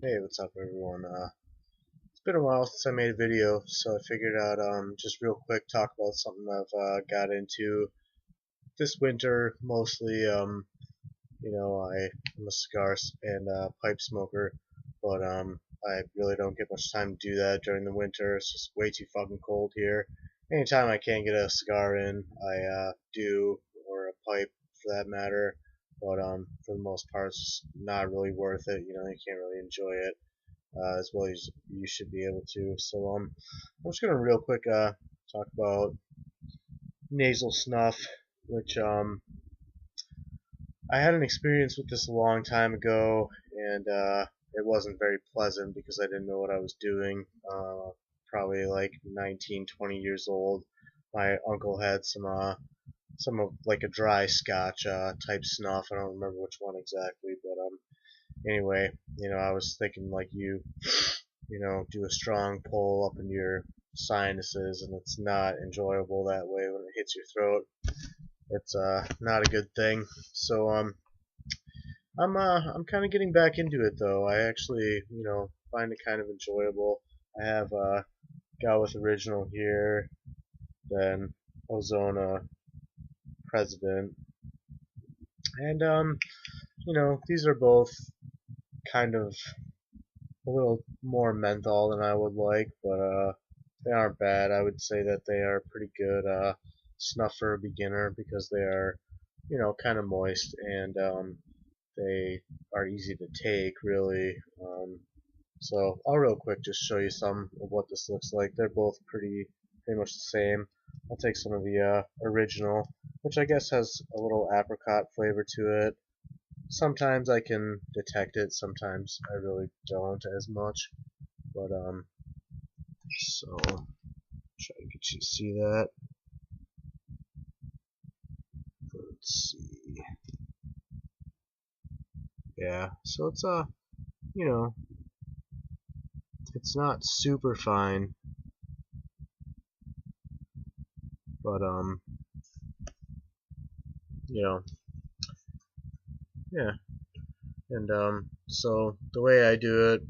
Hey, what's up everyone? It's been a while since I made a video, so I figured out just real quick talk about something I've got into this winter mostly. I'm a cigar and pipe smoker, but I really don't get much time to do that during the winter. It's just way too fucking cold here. Anytime I can get a cigar in, I do, or a pipe for that matter. But for the most part, it's not really worth it. You can't really enjoy it as well as you should be able to. So I'm just gonna real quick talk about nasal snuff, which I had an experience with this a long time ago, and it wasn't very pleasant because I didn't know what I was doing. Probably like 19, 20 years old. My uncle had some of like a dry scotch type snuff. I don't remember which one exactly, but anyway, I was thinking like do a strong pull up into your sinuses, and it's not enjoyable that way when it hits your throat. It's not a good thing. So I'm kind of getting back into it though. I actually find it kind of enjoyable. I have got with original here, then Ozona President, and these are both kind of a little more menthol than I would like, but they aren't bad. I would say that they are pretty good snuff for a beginner because they are, kind of moist and they are easy to take, really. So I'll real quick just show you some of what this looks like. They're both pretty much the same. I'll take some of the original, which I guess has a little apricot flavor to it. Sometimes I can detect it, sometimes I really don't as much. But so try to get you to see that. Let's see. Yeah, so it's you know, it's not super fine, but you know, yeah. And so the way I do it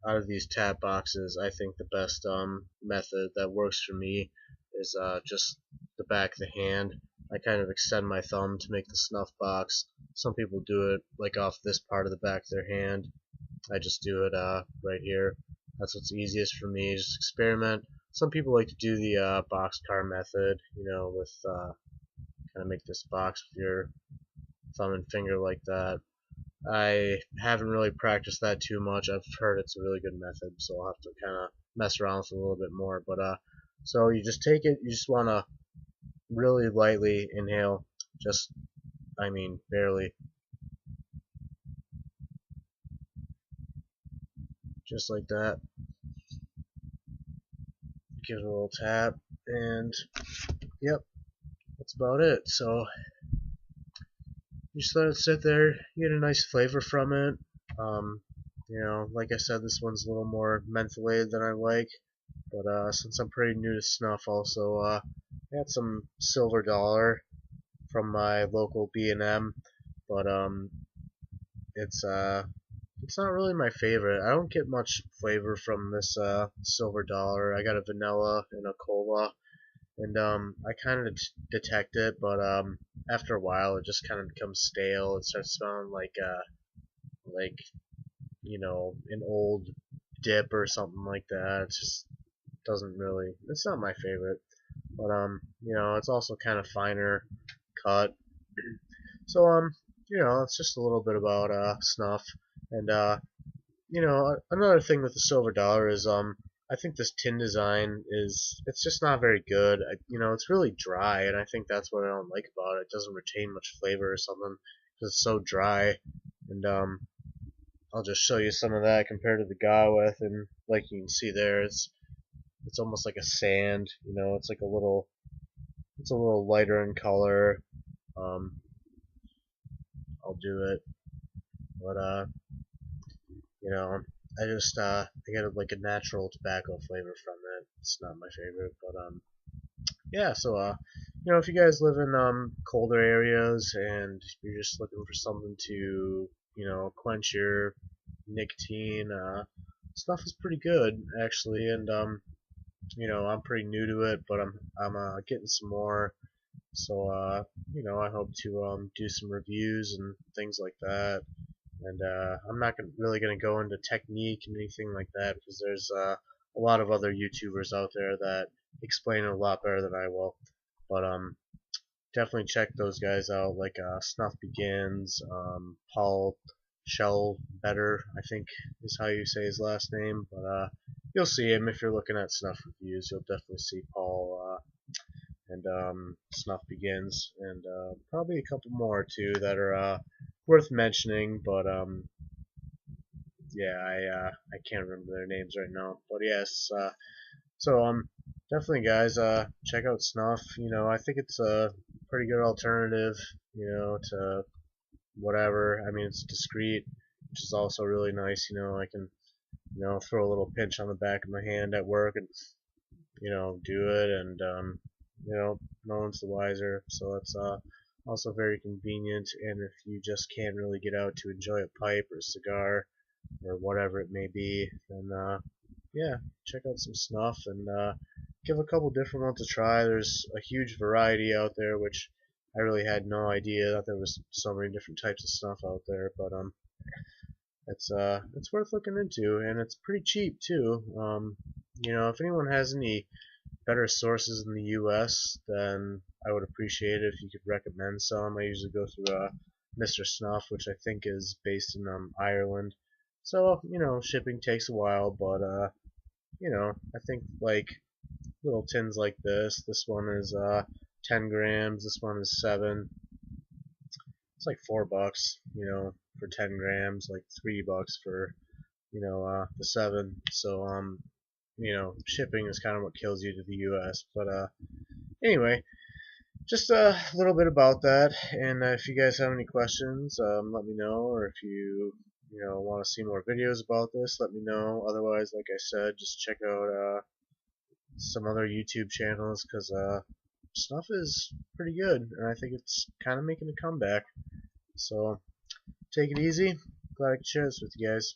out of these tap boxes, I think the best method that works for me is just the back of the hand. I kind of extend my thumb to make the snuff box. Some people do it like off this part of the back of their hand. I just do it right here. That's what's easiest for me. Just experiment. Some people like to do the boxcar method, with kind of make this box with your thumb and finger like that. I haven't really practiced that too much. I've heard it's a really good method, so I'll have to kind of mess around with it a little bit more. But so you just take it. You just want to really lightly inhale, just I mean barely, just like that. Give it a little tap, and yep, that's about it. So you just let it sit there. You get a nice flavor from it. Um, like I said, this one's a little more mentholated than I like. But since I'm pretty new to snuff, also I got some silver dollar from my local B&M, but it's not really my favorite. I don't get much flavor from this silver dollar. I got a vanilla and a cola, and I kind of detect it, but after a while it just kind of becomes stale. It starts smelling like an old dip or something like that. It just doesn't really. It's not my favorite, but it's also kind of finer cut. So it's just a little bit about snuff, and another thing with the silver dollar is I think this tin design it's just not very good. It's really dry, and I think that's what I don't like about it. It doesn't retain much flavor or something because it's so dry. And I'll just show you some of that compared to the Gawith, and like you can see there, it's almost like a sand. It's a little lighter in color. Um, I'll do it, but I just I get like a natural tobacco flavor from it. It's not my favorite, but yeah. So if you guys live in colder areas and you're just looking for something to quench your nicotine. Snuff is pretty good actually, and I'm pretty new to it, but I'm getting some more. So I hope to do some reviews and things like that. And I'm not really going to go into technique and anything like that because there's a lot of other YouTubers out there that explain it a lot better than I will. But definitely check those guys out, like Snuff Begins, Paul Shell Better, I think is how you say his last name. But you'll see him if you're looking at Snuff reviews. You'll definitely see Paul and Snuff Begins, and probably a couple more too that are worth mentioning. But yeah, I can't remember their names right now. But yes, so definitely guys, check out Snuff. I think it's a pretty good alternative, to whatever. I mean, it's discreet, which is also really nice. I can throw a little pinch on the back of my hand at work and do it, and no one's the wiser. So it's also very convenient. And if you just can't really get out to enjoy a pipe or a cigar or whatever it may be, then yeah, check out some Snuff and give a couple different ones a try. There's a huge variety out there, which I really had no idea that there was so many different types of Snuff out there. But it's worth looking into, and it's pretty cheap too. If anyone has any better sources in the U.S., then I would appreciate it if you could recommend some. I usually go through Mr. Snuff, which I think is based in Ireland. So shipping takes a while, but I think like little tins like this. This one is 10 grams. This one is 7. It's like $4, for 10 grams. Like $3 for the 7. So shipping is kind of what kills you to the U.S. But anyway, just a little bit about that. And if you guys have any questions, let me know. Or if you want to see more videos about this, let me know. Otherwise, like I said, just check out some other YouTube channels because Snuff is pretty good, and I think it's kind of making a comeback. So take it easy. Glad I could share this with you guys.